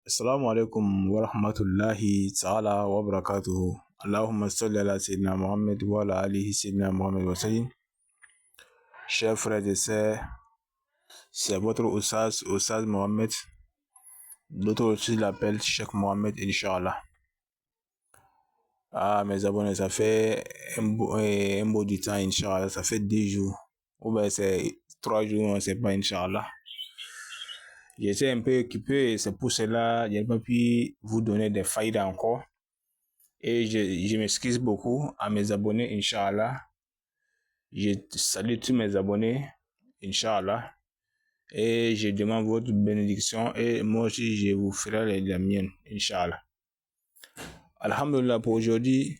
Assalamu alaikum wa rahmatullahi ta'ala wa barakatuhu. Allahumma salli ala Sayyidina Muhammad wa ala alihi Sayyidina Muhammad wa sallim. Chers frères et sœurs, c'est votre Oussaz Mohamed. D'autres aussi l'appellent Cheikh Mohamed, Inch'Allah. Ah, mes abonnés, ça fait un beau du temps, Inch'Allah. Ça fait 10 jours. Ou bien c'est 3 jours, on ne sait pas, Inch'Allah. J'étais un peu occupé et c'est pour cela que je n'ai pas pu vous donner des failles encore. Et je m'excuse beaucoup à mes abonnés, Inch'Allah. Je salue tous mes abonnés, Inch'Allah. Et je demande votre bénédiction et moi aussi je vous ferai la mienne, Inch'Allah. Alhamdulillah pour aujourd'hui.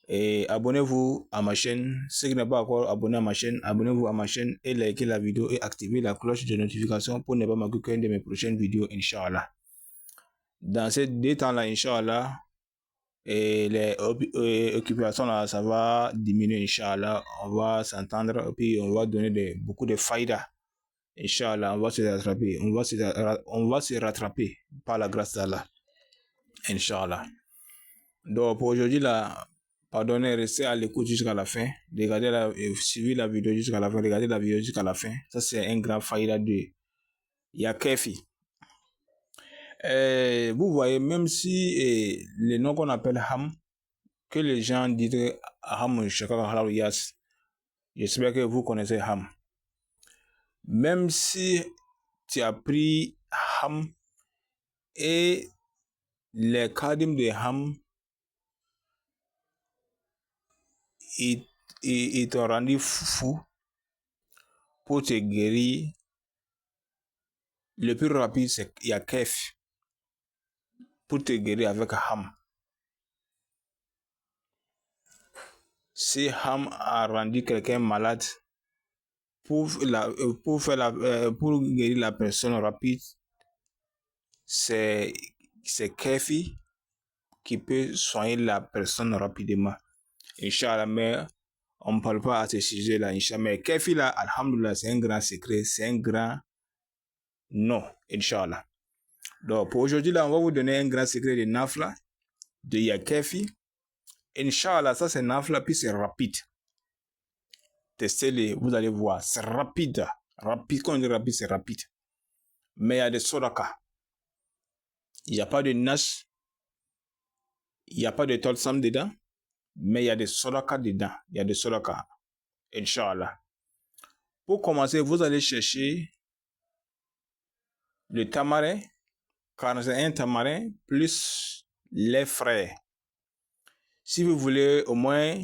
Et abonnez-vous à ma chaîne. Ceux qui n'ont pas encore abonné à ma chaîne, abonnez-vous à ma chaîne et likez la vidéo et activez la cloche de notification pour ne pas manquer qu'une de mes prochaines vidéos, Inch'Allah. Dans ces 2 temps-là, Inch'Allah, et les occupations là, ça va diminuer, Inch'Allah. On va s'entendre et puis on va donner beaucoup de faïda. Inch'Allah, on va se rattraper. On va se rattraper par la grâce d'Allah. Inch'Allah. Donc pour aujourd'hui là, pardonnez, restez à l'écoute jusqu'à la fin. Suivez la vidéo jusqu'à la fin. Regardez la vidéo jusqu'à la fin. Ça c'est un grand faïda de Yakefi. Vous voyez, même si le nom qu'on appelle Ham, que les gens disent Ham, j'espère que vous connaissez Ham. Même si tu as pris Ham et les Kadim de Ham, ils t'ont rendu fou pour te guérir. Le plus rapide, c'est Yakef pour te guérir avec Ham. Si Ham a rendu quelqu'un malade, pour guérir la personne rapide, c'est Kefi qui peut soigner la personne rapidement. Inch'Allah, mais on ne parle pas à ce sujet-là, Inch'Allah. Mais Kefi là, alhamdulillah, c'est un grand secret, c'est un grand nom, Inch'Allah. Donc pour aujourd'hui là, on va vous donner un grand secret de Nafla, de Yakefi. Inch'Allah, ça c'est Nafla, puis c'est rapide. Testez-les, vous allez voir, c'est rapide. Rapide, quand on dit rapide, c'est rapide. Mais il y a des sodaka. Il n'y a pas de nash, il n'y a pas de tolsam dedans, mais il y a des sodaka dedans. Il y a des sodaka. Inch'Allah. Pour commencer, vous allez chercher le tamarin, 41 tamarin, plus les frais. Si vous voulez au moins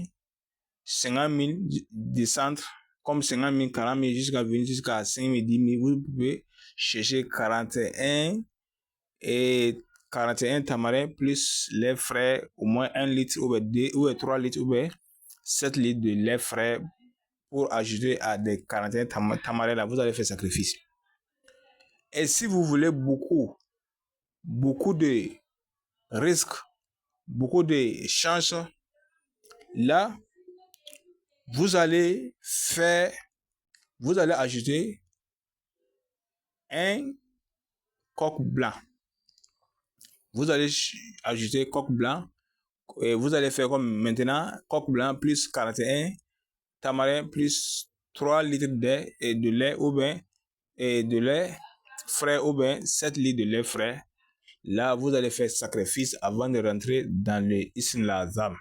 50 000 descendre, comme 50 000, 40 000 jusqu'à venir jusqu'à 5 000, 10 000, vous pouvez chercher 41 tamarin plus les frais, au moins 1 litre ou 2 ou 3 litres ou 7 litres de lait frais pour ajouter à des 41 tamarins là, vous allez faire sacrifice. Et si vous voulez beaucoup de risques, beaucoup de chances, là, vous allez ajouter un coq blanc. Vous allez ajouter coq blanc et vous allez faire comme maintenant, coq blanc plus 41 tamarin plus 3 litres de lait ou bien de lait frais ou bien 7 litres de lait frais. Là, vous allez faire sacrifice avant de rentrer dans le Isn Lazam.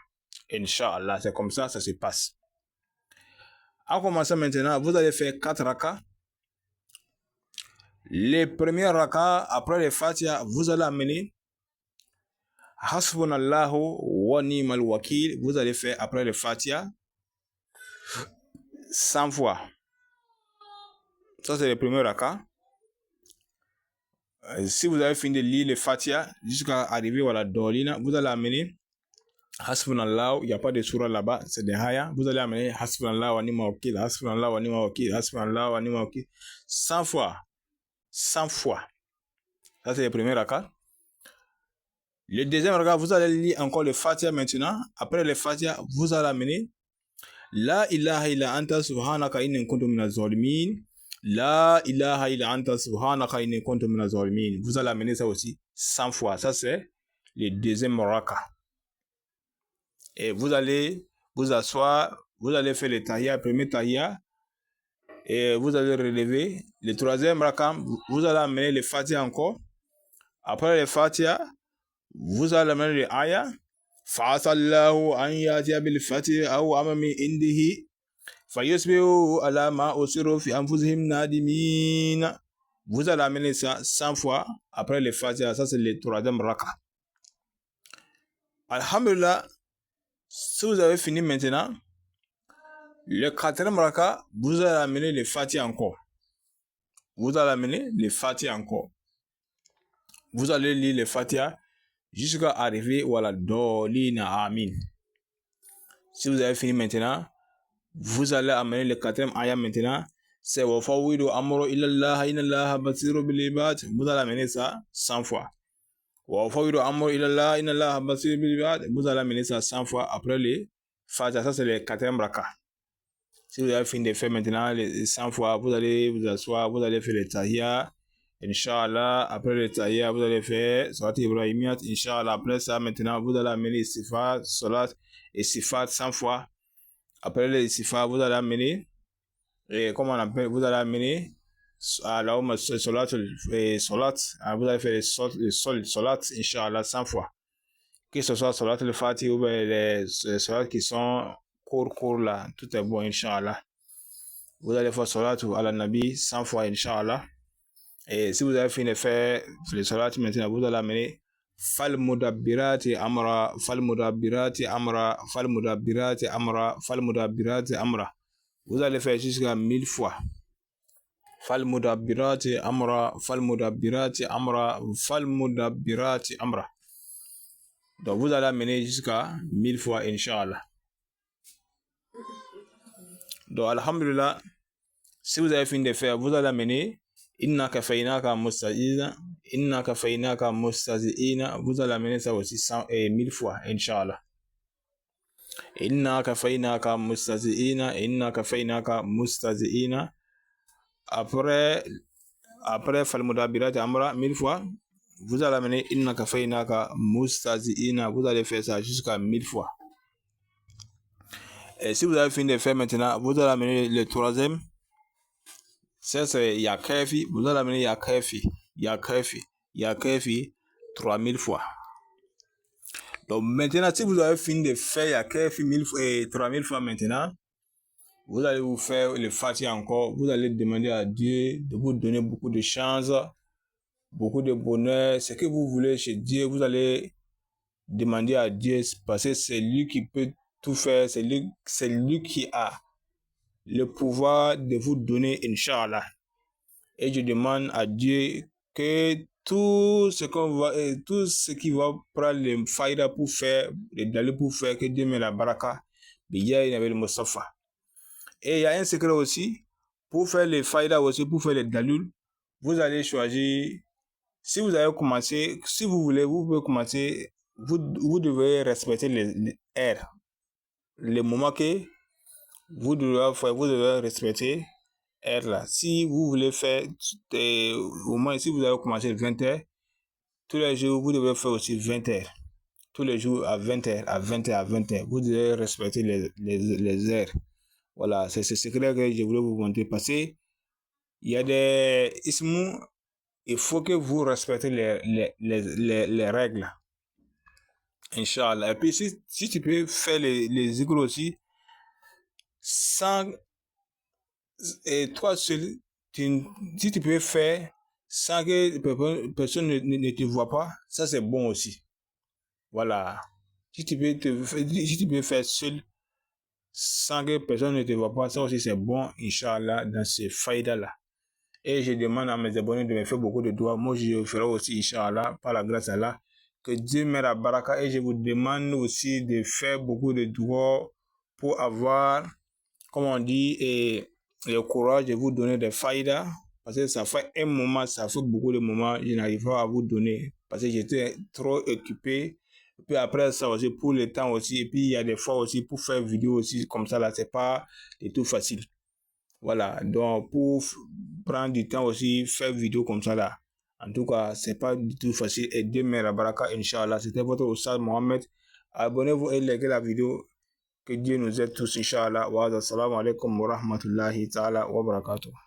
Inch'Allah, c'est comme ça se passe. En commençant maintenant, vous allez faire 4 rakas. Les premiers rakas, après les Fatiha, vous allez amener Hasbunallahu wa ni'mal wakil. Vous allez faire après les Fatiha 100 fois. Ça, c'est le premier rakas. Si vous avez fini de lire le Fatiha jusqu'à arriver à la Dolina, vous allez amener Hasbunallah, il n'y a pas de surah là-bas, c'est des hayas. Vous allez amener Hasbunallah wa ni'mal wakil, Hasbunallah wa ni'mal wakil, Hasbunallah wa ni'mal wakil 100 fois. 100 fois. Ça, c'est le premier rakat. Le deuxième rakat, vous allez lire encore le Fatiha maintenant. Après le Fatiha, vous allez amener La ilaha illa anta subhanaka inni kuntu minaz zalimin. La ilaha illa anta subhanaka inni kuntu minaz zalimin. Vous allez amener ça aussi 100 fois. Ça, c'est le deuxième raka. Et vous allez vous asseoir, vous allez faire le tahiyya, premier tahiyya, et vous allez relever. Le troisième raka, vous allez amener le fatiha encore. Après le fatiha, vous allez amener le ayah. Fa'asallahu an yatiya bil fatiha aw amami indihi. Fayusbihu ala ma usiru fi anfusihim nadimin. Vous allez amener ça 100 fois après le fatiha. Ça, c'est le troisième raka. Alhamdulillah, si vous avez fini maintenant, le quatrième raka, vous allez amener le fatiha encore. Vous allez amener le fatiha encore. Vous allez lire le fatiha jusqu'à arriver à la dolina amin. Si vous avez fini maintenant, vous allez amener le quatrième ayah maintenant. C'est wa fawidu amru ila Allah inna Allah basiru bil ibad. Vous allez amener ça 100 fois. Wa fawidu amru ila Allah inna Allah basiru bil ibad. Vous allez amener ça 100 fois après le fatiha. Ça, c'est le quatrième raka. Si vous avez fini de faire maintenant les 100 fois, vous allez vous asseoir, vous allez faire le tahiyya. Inch'Allah, après le tahiyya, vous allez faire Salat Ibrahimiyat. Inch'Allah, après ça, maintenant, vous allez amener Sifat, Salat et Sifat 100 fois. Après le Sifat, vous allez amener, et comment on appelle, vous allez amener Allahumma Salat, vous allez faire le Salat, Inch'Allah, 100 fois. Que ce soit Salat le Fatih ou les Salat qui sont courts là, tout est bon, Inch'Allah. Vous allez faire Salat à la Nabi 100 fois, Inch'Allah. Et si vous avez fini de faire les Salat maintenant, vous allez amener Fal mudabbirati amra, Fal mudabbirati amra, Fal mudabbirati amra, Fal mudabbirati amra. Vous allez faire jusqu'à 1000 fois. Fal mudabbirati amra, Fal mudabbirati amra, Fal mudabbirati amra. Donc vous allez amener jusqu'à 1000 fois, Inch'Allah. Donc, alhamdulillah, si vous avez fini de faire, vous allez amener Inna kafaynaka mustazina, Inna kafaynaka mustazina. Vous allez amener ça aussi 1000 fois, Inch'Allah. Inna kafaynaka mustazina, Inna kafaynaka mustazina. Après Falmudabirat Amra 1000 fois, vous allez amener Inna kafaynaka mustazina. Vous allez faire ça jusqu'à 1000 fois. Et si vous avez fini de faire maintenant, vous allez amener le troisième. Ça, c'est Yakefi. Vous allez amener Yakefi 3000 fois. Donc maintenant, si vous avez fini de faire Yakefi 3000 fois maintenant, vous allez vous faire le Fatiha encore. Vous allez demander à Dieu de vous donner beaucoup de chance, beaucoup de bonheur. Ce que vous voulez chez Dieu, vous allez demander à Dieu parce que c'est lui qui peut tout faire. C'est lui qui a le pouvoir de vous donner, Inch'Allah. Et je demande à Dieu que tout ce qui va prendre le faïda pour faire, le dalil pour faire, que Dieu met la baraka. Et il y a un secret aussi, pour faire le faïda aussi, pour faire le dalil, vous allez choisir, si vous avez commencé, si vous voulez, vous pouvez commencer, vous devez respecter les heures. Le moment que vous devez respecter heure là. Si vous voulez faire au moins, si vous avez commencé 20 heures, tous les jours vous devez faire aussi 20 heures. Tous les jours à 20 heures, à 20 heures, à 20 heures. Vous devez respecter les heures. Voilà, c'est ce secret que je voulais vous montrer. Parce qu'il y a des ismous, il faut que vous respectez les règles. Inch'Allah. Et puis si tu peux faire les zikr aussi, sans et toi seul, si tu peux faire sans que personne ne te voit pas, ça c'est bon aussi. Voilà. Si tu peux faire seul sans que personne ne te voit pas, ça aussi c'est bon, Inch'Allah, dans ce faïda-là. Et je demande à mes abonnés de me faire beaucoup de doigts. Moi, je ferai aussi, Inch'Allah, par la grâce d'Allah, que Dieu me la baraka. Et je vous demande aussi de faire beaucoup de doigts pour avoir, comme on dit, le courage de vous donner des faïdas. Parce que ça fait un moment, ça fait beaucoup de moments, je n'arrive pas à vous donner. Parce que j'étais trop occupé. Et puis après ça aussi, pour le temps aussi. Et puis il y a des fois aussi, pour faire vidéo aussi, comme ça là, c'est pas du tout facile. Voilà, donc pour prend du temps aussi faire vidéo comme ça là. En tout cas, c'est pas du tout facile. Et Dieu met la baraka, Inch'Allah. C'était votre Oustaz Mohamed. Abonnez-vous et likez la vidéo. Que Dieu nous aide tous, Inch'Allah. Wa assalamu alaikum wa rahmatullahi ta'ala wa barakatuh.